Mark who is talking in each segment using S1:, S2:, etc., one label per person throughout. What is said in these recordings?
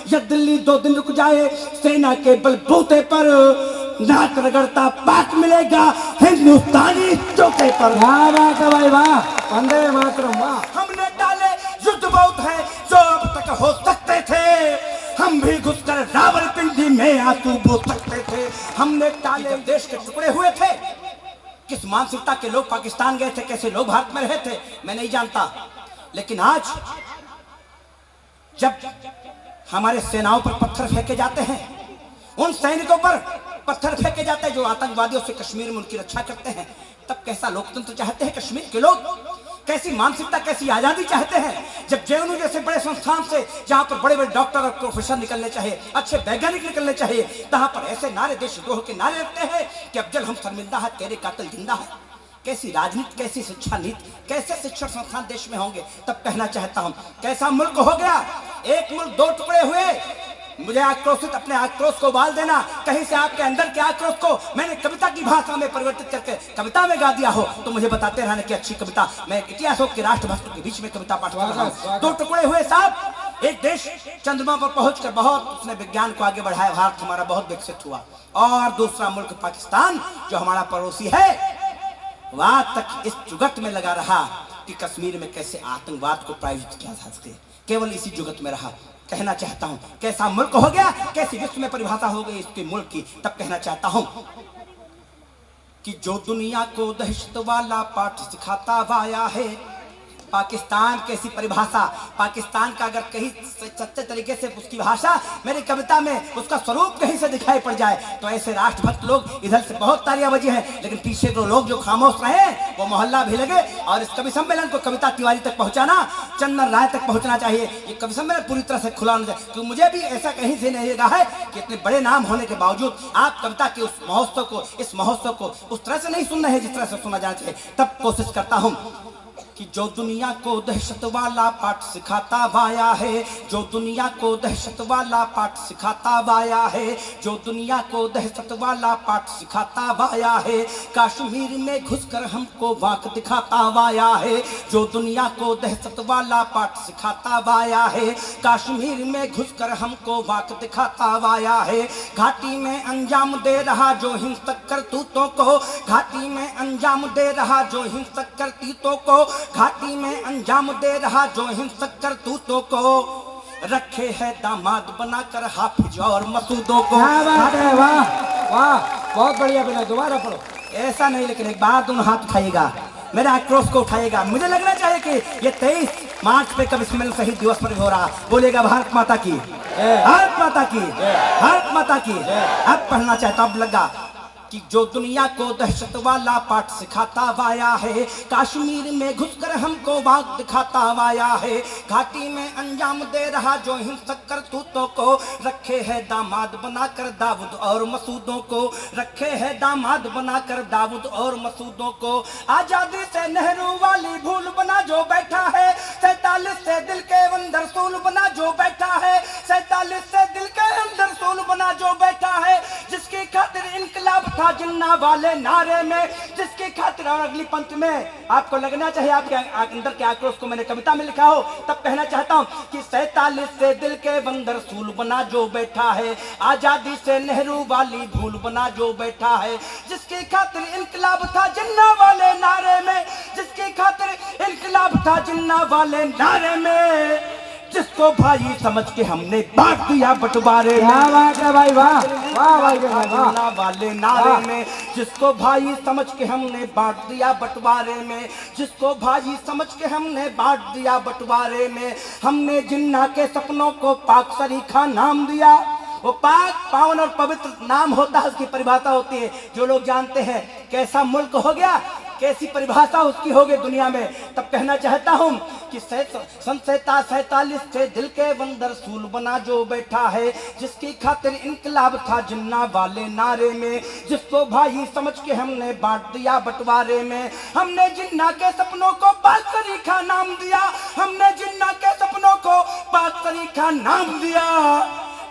S1: या दिल्ली 2 दिन रुक जाए, सेना के बलबूते पर नाक रगड़ता पाक मिलेगा हिंदुस्तानी चौके पर।
S2: वाह भाई वाह, वंदे मातरम वाह।
S1: हमने डाले युद्ध बहुत है जो अब तक हो सकते थे, हम भी घुसकर रावलपिंडी में आंसू बो सकते थे। हमने डाले देश के टुकड़े हुए थे, किस मानसिकता के लोग पाकिस्तान गए थे, कैसे लोग भारत में रहे थे मैं नहीं जानता, लेकिन आज जब हमारे सेनाओं पर पत्थर फेंके जाते हैं, उन सैनिकों पर पत्थर फेंके जाते हैं जो आतंकवादियों से कश्मीर में उनकी रक्षा करते हैं, तब कैसा लोकतंत्र चाहते हैं कश्मीर के लोग, कैसी मानसिकता, कैसी आजादी चाहते हैं। जब जेएनयू जैसे बड़े संस्थान से जहां पर बड़े बड़े डॉक्टर और प्रोफेसर निकलने चाहिए, अच्छे वैज्ञानिक निकलने चाहिए, तहां पर ऐसे नारे देशद्रोह के नारे लगते हैं कि अफजल हम शर्मिंदा है, तेरे कातिल जिंदा है। कैसी राजनीति, कैसी शिक्षा नीति, कैसे शिक्षण संस्थान देश में होंगे। तब कहना चाहता हूं कैसा मुल्क हो गया, एक मुल्क 2 टुकड़े हुए। मुझे आक्रोशित अपने आक्रोश को उबाल देना, कहीं से आपके अंदर के आक्रोश को मैंने कविता की भाषा में परिवर्तित करके कविता में गा दिया हो तो मुझे बताते रहने की अच्छी कविता। मैं इतिहासों के राष्ट्रभक्तों के बीच में कविता पाठ कर रहा हूं। 2 टुकड़े हुए साहब, एक देश चंद्रमा पर पहुंचकर बहुत उसने विज्ञान को आगे बढ़ाया, भारत हमारा बहुत विकसित हुआ, और दूसरा मुल्क पाकिस्तान जो हमारा पड़ोसी है वहां तक इस जुगत में लगा रहा कि कश्मीर में कैसे आतंकवाद को प्रायोजित किया जा सके, केवल इसी जुगत में रहा। कहना चाहता हूं कैसा मुल्क हो गया, कैसी विश्व में परिभाषा हो गई इसके मुल्क की। तब कहना चाहता हूं कि जो दुनिया को दहशत वाला पाठ सिखाता वाया है, पाकिस्तान कैसी परिभाषा, पाकिस्तान का अगर कहीं सच्चे तरीके से उसकी भाषा मेरी कविता में उसका स्वरूप कहीं से दिखाई पड़ जाए तो ऐसे राष्ट्रभक्त लोग इधर से बहुत तालियां बजी हैं, लेकिन पीछे के लोग जो खामोश रहे वो मोहल्ला भी लगे। और इस कवि सम्मेलन को कविता तिवारी तक पहुंचाना, चंदन राय तक पहुंचना चाहिए। ये कवि सम्मेलन पूरी तरह से खुला होना चाहिए, क्योंकि मुझे भी ऐसा कहीं से नहीं लगा है कि इतने बड़े नाम होने के बावजूद आप कविता के उस महोत्सव को, इस महोत्सव को उस तरह से नहीं सुन रहे जिस तरह से सुना जाना चाहिए। तब कोशिश करता हूं कि जो दुनिया को दहशत वाला पाठ सिखाता वाया है, जो दुनिया को दहशत वाला पाठ सिखाता वाया है, जो दुनिया को दहशत वाला पाठ सिखाता वाया है, कश्मीर में घुसकर हमको वाक दिखाता वाया है, जो दुनिया को दहशत वाला पाठ सिखाता वाया है, कश्मीर में घुसकर हमको वाक दिखाता वाया है। घाटी में अंजाम दे रहा जो हिंसक करतूतों को, घाटी में अंजाम दे रहा जो हिंसक करतूतों को, घाटी में अंजाम दे रहा जो हिंसक करतूतों को, रखे है दामाद बनाकर हाफिज और मसूदों को।
S2: क्या बात है, वाह वाह, बहुत बढ़िया बेटा, दोबारा पढ़ो।
S1: ऐसा नहीं, लेकिन एक बार दोनों हाथ उठाइएगा, मेरे आक्रोश को उठाइएगा। मुझे लगना चाहिए कि ये 23 मार्च पे कभी सम्मेलन शहीद दिवस पर हो रहा, बोलेगा भारत माता की, भारत माता की, भारत माता की। अब पढ़ना चाहता, अब लगा कि जो दुनिया को दहशत वाला पाठ सिखाता वाया है, कश्मीर में घुसकर हमको वाक दिखाता वाया है, घाटी में अंजाम दे रहा जो हिंसक करतूतों को, रखे है दामाद बनाकर दाऊद और मसूदों को, रखे है दामाद बनाकर दाऊद और मसूदों को। आजादी से नेहरू वाली भूल बना जो बैठा है, 47 से दिल के अंदर सूल बना जो बैठा है, 47 से दिल के अंदर सूल बना जो बैठा है, जिसकी खातिर इनकलाब था जिन्ना वाले नारे में, जिसकी खातिर। और अगली पंक्ति में आपको लगना चाहिए आपके अंदर के आक्रोश को मैंने कविता में लिखा हो। तब कहना चाहता हूं कि 47 से दिल के बंदर सूल बना जो बैठा है, आजादी से नेहरू वाली भूल बना जो बैठा है, जिसकी खातिर इनकलाब था जिन्ना वाले नारे में, जिसकी खातिर इनकलाब था जिन्ना वाले नारे में, जिसको भाई समझ के हमने बांट दिया बंटवारे में।
S2: क्या बात है भाई, वाह वाह भाई वाह
S1: वाले नारे में, जिसको भाई समझ के हमने बांट दिया बंटवारे में, जिसको भाई समझ के हमने बांट दिया बंटवारे में, हमने जिन्ना के सपनों को पाक सरीखा नाम दिया। वो पाक, पावन और पवित्र नाम होता है, उसकी परिभाषा होती है, जो लोग जानते हैं। कैसा मुल्क हो गया, कैसी परिभाषा उसकी हो गई दुनिया में। तब कहना चाहता हूं कि 47 से दिल के बंदर सूल बना जो बैठा है, जिसकी खातिर इनकलाब था जिन्ना वाले नारे में, जिसको भाई समझ के हमने बांट दिया बंटवारे में, हमने जिन्ना के सपनों को पाक सरीखा नाम दिया, हमने जिन्ना के सपनों को पाक सरीखा नाम दिया।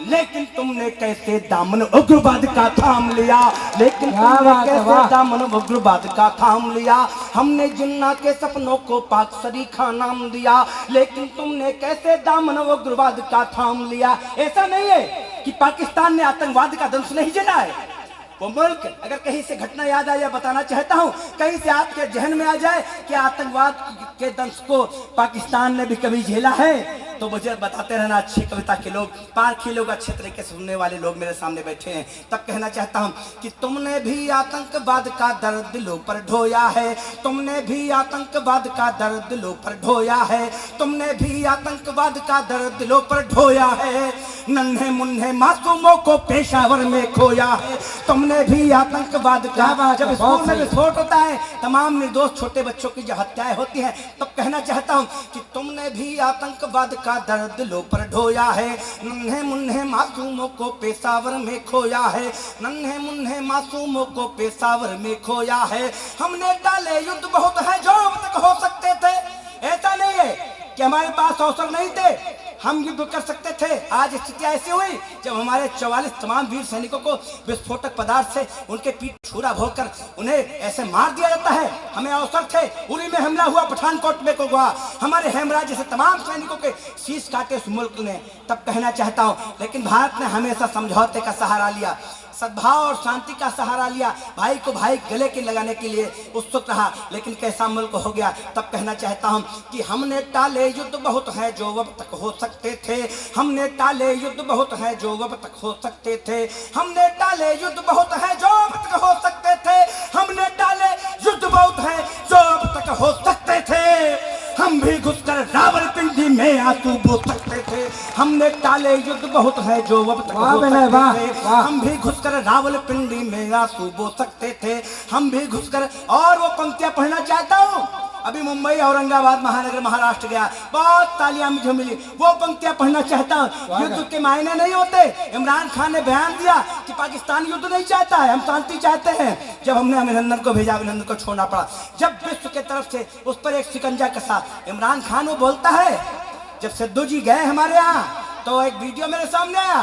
S1: लेकिन तुमने कैसे दामन उग्रवाद का थाम लिया, लेकिन
S2: क्या
S1: तुमने
S2: बात है,
S1: कैसे
S2: वाह।
S1: दामन उग्रवाद का थाम लिया। हमने जिन्ना के सपनों को पाक शरीखा नाम दिया, लेकिन तुमने कैसे दामन उग्रवाद का थाम लिया। ऐसा नहीं है कि पाकिस्तान ने आतंकवाद का दंश नहीं झेला है। वो मुल्क अगर कहीं से घटना याद आए या बताना चाहता हूं, कहीं से आपके जहन में आ जाए कि आतंकवाद के दंश को पाकिस्तान ने भी कभी झेला है, तो मुझे बताते रहना। अच्छी कविता के लोग, पारखी लोग, अच्छे तरीके से सुनने वाले लोग मेरे सामने बैठे हैं। तब कहना चाहता हूं कि तुमने भी आतंकवाद का दर्द दिलों पर ढोया है, तुमने भी आतंकवाद का दर्द दिलों पर ढोया है, तुमने भी आतंकवाद का दर्द दिलों पर ढोया है। नन्हे मुन्ने मासूमों को पेशावर में खोया है, तुमने भी आतंकवाद का। जब स्कूल में विस्फोट होता है, तमाम निर्दोष छोटे बच्चों की जो हत्याएं होती हैं, तब कहना चाहता हूं कि तुमने भी आतंकवाद का दर्द दिलों पर ढोया है। नन्हे मुन्ने मासूमों को पेशावर में खोया है, नन्हे मुन्ने मासूमों को पेशावर में खोया है। हमने डाले युद्ध बहुत है जो अब तक हो सकते थे। ऐसा नहीं है कि हमारे पास अवसर नहीं थे, हम युद्ध कर सकते थे। आज स्थिति ऐसी हुई जब हमारे 44 तमाम वीर सैनिकों को विस्फोटक पदार्थ से उनके पीठ छुरा भोंककर उन्हें ऐसे मार दिया जाता है। हमें अवसर थे, उरी में हमला हुआ, पठानकोट में को हुआ, हमारे हेमराज जैसे तमाम सैनिकों के शीश काटे उस मुल्क ने। तब कहना चाहता हूँ, लेकिन भारत ने हमेशा समझौते का सहारा लिया, सद्भाव और शांति का सहारा लिया, भाई को भाई गले के लगाने के लिए उत्सुक रहा। लेकिन कैसा मुल्क हो गया। तब कहना चाहता हूं कि हमने टाले युद्ध बहुत है जो अब तक हो सकते थे, हमने टाले युद्ध बहुत है जो अब तक हो सकते थे, हमने टाले युद्ध बहुत है जो अब तक हो सकते थे, हमने टाले युद्ध बहुत है जो अब तक हो सकते थे। हम भी घुसकर रावलपिंडी में आंसू बो सकते थे, हमने टाले युद्ध बहुत है जो अब तक हो सकते थे, हम भी घुसकर रावलपिंडी में आंसू बो सकते थे, हम भी घुसकर। और वो पंक्तियां पढ़ना चाहता हूँ। अभी मुंबई, औरंगाबाद, महानगर, महाराष्ट्र गया, बहुत तालियां मुझे मिली। वो पंक्तियां पढ़ना चाहता हूँ। युद्ध के मायने नहीं होते। इमरान खान ने बयान दिया कि पाकिस्तान युद्ध नहीं चाहता है, हम शांति चाहते हैं। जब हमने अभिनंदन को भेजा, अभिनंदन को छोड़ना पड़ा। जब विश्व के तरफ से उस पर एक शिकंजा कसा, इमरान खान वो बोलता है, जब सिद्धू जी गए हमारे यहाँ तो एक वीडियो मेरे सामने आया,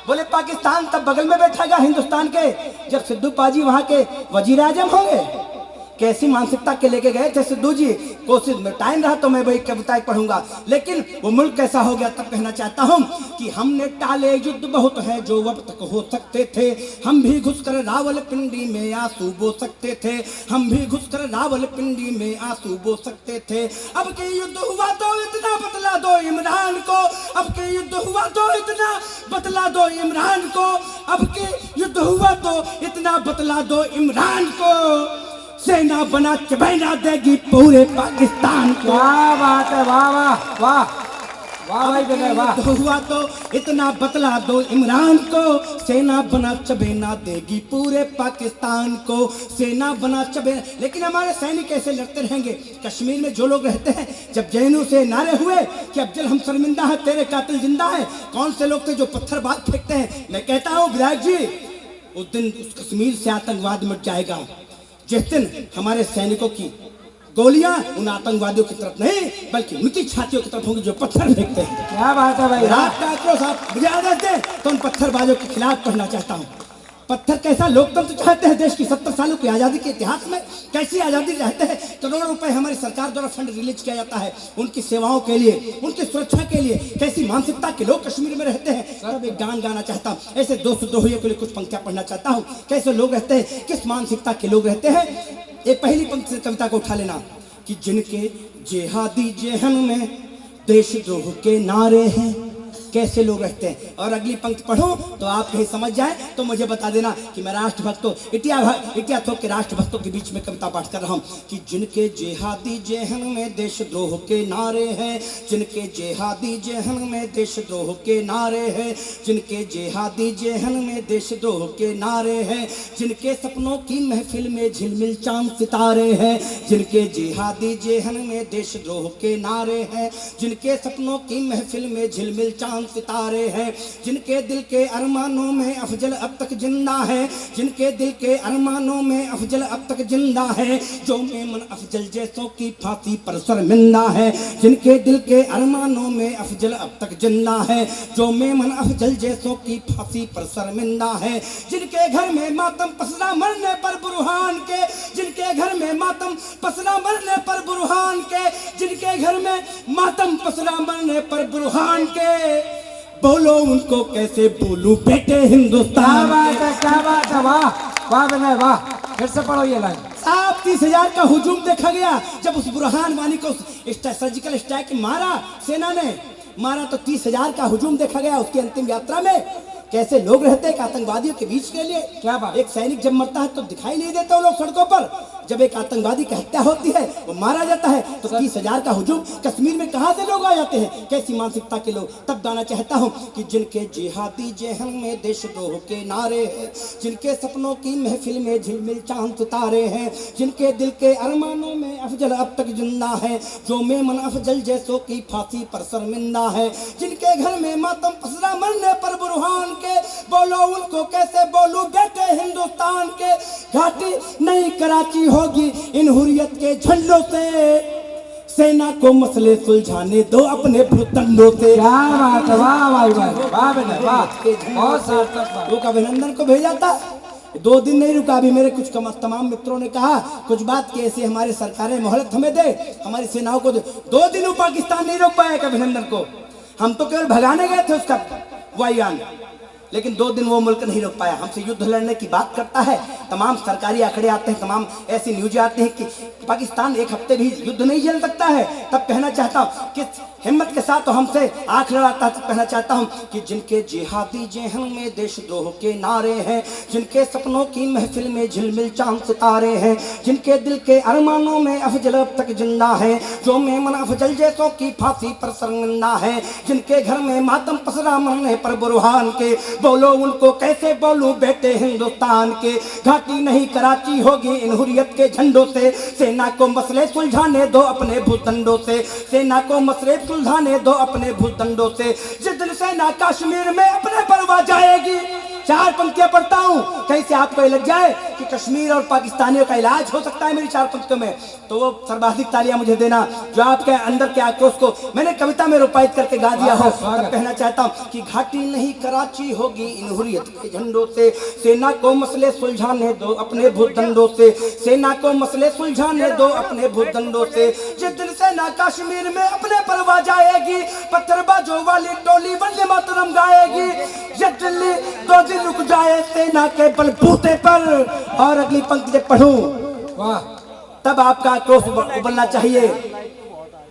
S1: बोले पाकिस्तान तब बगल में बैठेगा हिंदुस्तान के जब सिद्धू पाजी वहां के वजीर आजम होंगे। कैसी मानसिकता के लेके गए थे सिद्धू जी। कोशिश में टाइम रहा तो मैं वही कविता पढ़ूंगा, लेकिन वो मुल्क कैसा हो गया। तब कहना चाहता हूं कि हमने टाले युद्ध बहुत है जो अब तक हो सकते थे, हम भी घुसकर रावलपिंडी में आंसू बो सकते थे, हम भी घुसकर रावलपिंडी में आंसू बो सकते थे। अब के युद्ध हुआ तो इतना बतला दो इमरान को, अब के युद्ध हुआ तो इतना बतला दो इमरान को, अब के युद्ध हुआ तो इतना बतला दो इमरान को, सेना बना चबैना देगी पूरे पाकिस्तान को।
S2: क्या बात है, वाह वाह वाह वाह भाई विनय वाह।
S1: हुआ तो इतना बतला दो इमरान को, सेना बना चबेना देगी पूरे पाकिस्तान को, सेना बना चबेना। लेकिन हमारे सैनिक कैसे लड़ते रहेंगे। कश्मीर में जो लोग रहते हैं, जब जैनों से नारे हुए कि अफजल हम शर्मिंदा है, तेरे कातिल जिंदा है, कौन से लोग थे जो पत्थरबाज फेंकते हैं। मैं कहता हूँ विधायक जी, उस दिन उस कश्मीर से आतंकवाद मिट जाएगा जिस दिन हमारे सैनिकों की गोलियां उन आतंकवादियों की तरफ नहीं बल्कि उनकी छातियों की तरफ होंगी जो पत्थर फेंकते हैं।
S2: क्या बात है भाई।
S1: रात का आक्रोश आप मुझे आदेश दें तो उन पत्थरबाजों के खिलाफ पढ़ना चाहता हूं। पत्थर कैसा लोकतंत्र चाहते हैं देश की 70 सालों की आज़ादी के इतिहास में, कैसी आज़ादी चाहते हैं। करोड़ों रुपए हमारी सरकार द्वारा फंड रिलीज किया जाता है उनकी सेवाओं के लिए, उनकी सुरक्षा के लिए। कैसी मानसिकता के लोग कश्मीर में रहते हैं। सब एक गान गाना चाहता हूँ, ऐसे दोस्त दोहियों के लिए कुछ पंक्तियां पढ़ना चाहता हूँ। कैसे लोग रहते हैं, किस मानसिकता के लोग रहते हैं। एक पहली पंक्ति से कविता को उठा लेना कि जिनके जेहादी जेहन में देशद्रोह के नारे हैं, कैसे लोग रहते हैं। और अगली पंक्ति पढ़ो तो आप कहीं समझ जाए तो मुझे बता देना कि मैं राष्ट्रभक्तों इटिया थोक के राष्ट्रभक्तों के बीच में कविता पाठ कर रहा हूँ कि जिनके जेहादी जेहन में देशद्रोह के नारे हैं, जिनके जेहादी जेहन में देशद्रोह के नारे हैं, जिनके जेहादी जेहन में देशद्रोह के नारे हैं, जिनके सपनों की महफिल में झिलमिल चांद सितारे हैं, जिनके जेहादी जेहन में देशद्रोह के नारे हैं, जिनके सपनों की महफिल में झिलमिल चांद चांद सितारे हैं, जिनके दिल के अरमानों में अफजल अब तक जिंदा है, जिनके दिल के अरमानों में अफजल अब तक जिंदा है, जो मेमन अफजल जैसों की फांसी पर शर्मिंदा है, जिनके दिल के अरमानों में अफजल अब तक जिंदा है, जो मेमन अफजल जैसों की फांसी पर शर्मिंदा है, जिनके घर में मातम पसरा मरने पर बुरहान के, जिनके घर में मातम पसरा मरने पर बुरहान के, जिनके घर में मातम पसरा मरने पर बुरहान के, बोलो उनको कैसे बोलूं बेटे हिंदुस्तान।
S2: क्या बात है, वाह वाह विनय वाह। फिर से पढ़ो ये लाइन।
S1: साहब 30,000 का हुजूम देखा गया जब उस बुरहान वानी को सर्जिकल स्ट्राइक मारा, सेना ने मारा तो 30,000 का हुजूम देखा गया उसकी अंतिम यात्रा में। कैसे लोग रहते हैं आतंकवादियों के बीच के लिए।
S2: क्या बात।
S1: एक सैनिक जब मरता है तो दिखाई नहीं देते वो लोग सड़कों पर, जब एक आतंकवादी की हत्या होती है वो मारा जाता है तो 30,000 का हुजूम। कश्मीर में कहां से लोग आ जाते हैं, कैसी मानसिकता के लोग। तब गाना चाहता हूं कि जिनके जिहादी जेहन में देशद्रोह के नारे हैं, जिनके सपनों की महफिल में झिलमिल चांद सितारे हैं, जिनके दिल के अरमानों में अफजल अब तक जिंदा है, जो मेमन अफजल जैसों की फांसी पर शर्मिंदा है, जिनके घर में मातम पसरा मरने पर बुरहान के, बोलो उनको कैसे बोलूं बेटे हिंदुस्तान के। घाटी नहीं कराची होगी इन हुर्रियत के झंडों से, सेना को मसले सुलझाने दो अपने भूतंडों से।
S2: क्या बात है, वाह वाह वाह वाह विनय वाह। बहुत सार्थक।
S1: लोग अभिनंदन को भेजा था, 2 दिन नहीं रुका। अभी मेरे कुछ तमाम मित्रों ने कहा कुछ बात की ऐसी हमारी सरकारें मोहलत हमें दे, हमारी सेनाओं को दे। 2 दिन पाकिस्तान नहीं रोक पाया अभिनंदन को। हम तो केवल भगाने गए थे उसका वायुयान, लेकिन 2 दिन वो मुल्क नहीं रोक पाया। हमसे युद्ध लड़ने की बात करता है, तमाम सरकारी आंकड़े आते हैं, तमाम ऐसी न्यूज़ आती हैं कि पाकिस्तान 1 हफ्ते भी युद्ध नहीं झेल सकता है। तब कहना चाहता हूँ कि हिम्मत के साथ तो हमसे आंख लड़ाता है। तब कहना चाहता हूँ कि जिनके जिहादी जेहन में देशद्रोह के नारे हैं, जिनके सपनों की महफिल में झिलमिल चांद सितारे हैं, जिनके दिल के अरमानों में अफजल अब तक जिंदा है, जो मेमन अफजल जैसों की फांसी पर शर्मिंदा है, जिनके घर में मातम पसरा मरने पर बुरहान के, बोलो उनको कैसे बोलूं बेटे हिंदुस्तान के। घाटी नहीं कराची होगी इन हुर्रियत के झंडों से, सेना को मसले सुलझाने दो अपने भूतंडों से, सेना को मसले सुलझाने दो अपने भूतंडों से। जिस दिन सेना कश्मीर में अपने परवा जाएगी, 4 पंक्तियां पढ़ता हूं कहीं से आपको लग जाए कि कश्मीर और पाकिस्तानियों का इलाज हो सकता है मेरी 4 पंक्तियों में, तो वो सर्वाधिक तालियां मुझे देना जो आपके अंदर के आक्रोश को मैंने कविता में रूपायित करके गा दिया हो। तब कहना चाहता हूं कि घाटी नहीं कराची होगी इन हुर्रियत के झंडों से, सेना को मसले सुलझाने दो अपने भूतंडों से, सेना को मसले सुलझाने दो अपने भूतंडों से। जिस दिन सेना कश्मीर में अपने परवा जाएगी, पत्थरबाजों वाली टोली वंदे मातरम गाएगी। ये दिल्ली 2 दिन रुक जाए सेना के बलबूते पर। और अगली पंक्ति जब पढ़ूं
S2: वाह,
S1: तब आपका आक्रोश उबलना चाहिए।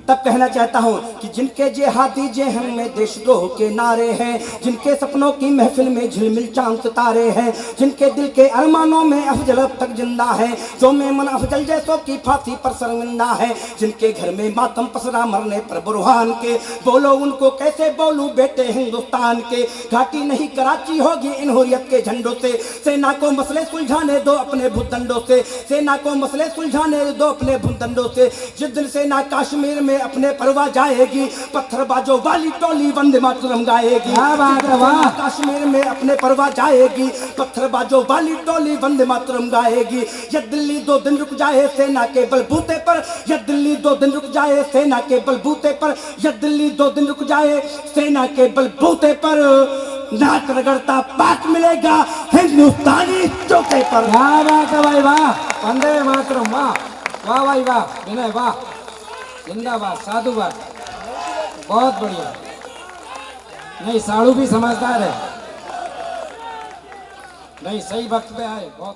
S1: तब कहना चाहता हूं कि जिनके जिहादी जेहन में देशद्रोह के नारे हैं, जिनके सपनों की महफिल में झिलमिल चांद सितारे हैं, जिनके दिल के अरमानों में अफजल अब तक जिंदा है, जो मेमन अफजल जैसों की फांसी पर शर्मिंदा है, जिनके घर में मातम पसरा मरने पर बुरहान के, बोलो उनको कैसे बोलूं बेटे हिंदुस्तान के। घाटी नहीं कराची होगी इन हुर्रियत के झंडों से, सेना को मसले सुलझाने दो अपने भूतंडों से, सेना को मसले सुलझाने दो अपने भूतंडों से। जिस दिन सेना कश्मीर में अपने परवा जाएगी, पत्थरबाजों वाली टोली वंदे मातरम गाएगी। कश्मीर में अपने परवा जाएगी, पत्थरबाजों वाली टोली वंदे मातरम गाएगी। ये दिल्ली 2 दिन रुक जाए सेना के बलबूते पर, ये दिल्ली 2 दिन रुक जाए सेना के बलबूते पर, ये दिल्ली 2 दिन रुक जाए सेना के बलबूते पर। नाक रगड़ता पाक मिलेगा हिंदुस्तानी चौके पर।
S2: वाह भाई वाह, वंदे मातरम वाह वाह भाई वाह विनय वाह, जिंदाबाद साधुवाद, बहुत बढ़िया। नहीं साड़ू भी समझदार है, नहीं सही वक्त पे आए बहुत।